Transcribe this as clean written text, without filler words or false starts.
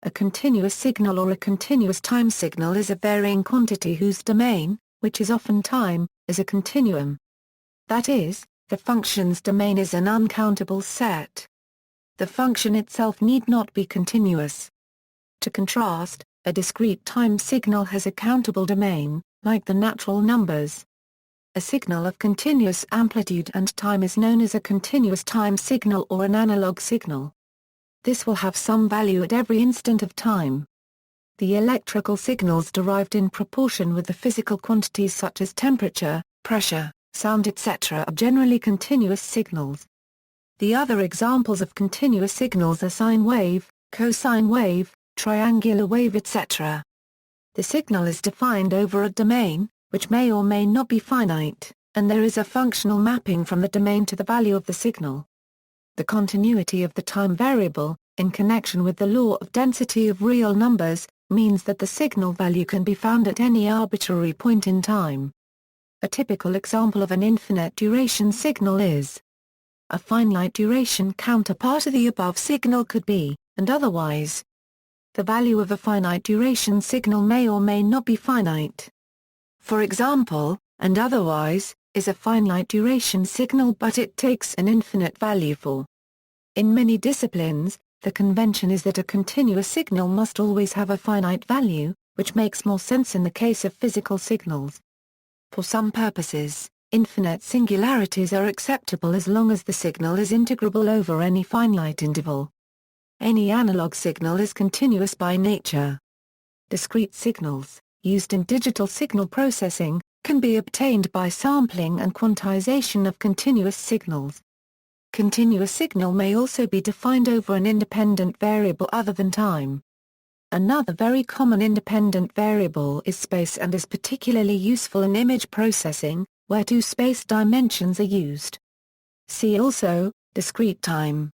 A continuous signal or a continuous time signal is a varying quantity whose domain, which is often time, is a continuum. That is, the function's domain is an uncountable set. The function itself need not be continuous. To contrast, a discrete time signal has a countable domain, like the natural numbers. A signal of continuous amplitude and time is known as a continuous time signal or an analog signal. This will have some value at every instant of time. The electrical signals derived in proportion with the physical quantities such as temperature, pressure, sound etc. are generally continuous signals. The other examples of continuous signals are sine wave, cosine wave, triangular wave etc. The signal is defined over a domain, which may or may not be finite, and there is a functional mapping from the domain to the value of the signal. The continuity of the time variable, in connection with the law of density of real numbers, means that the signal value can be found at any arbitrary point in time. A typical example of an infinite duration signal is a finite duration counterpart of the above signal could be, and otherwise. The value of a finite duration signal may or may not be finite. For example, and otherwise, is a finite duration signal but it takes an infinite value for. In many disciplines, the convention is that a continuous signal must always have a finite value, which makes more sense in the case of physical signals. For some purposes, infinite singularities are acceptable as long as the signal is integrable over any finite interval. Any analog signal is continuous by nature. Discrete signals, used in digital signal processing, can be obtained by sampling and quantization of continuous signals. Continuous signal may also be defined over an independent variable other than time. Another very common independent variable is space and is particularly useful in image processing, where two space dimensions are used. See also, discrete time.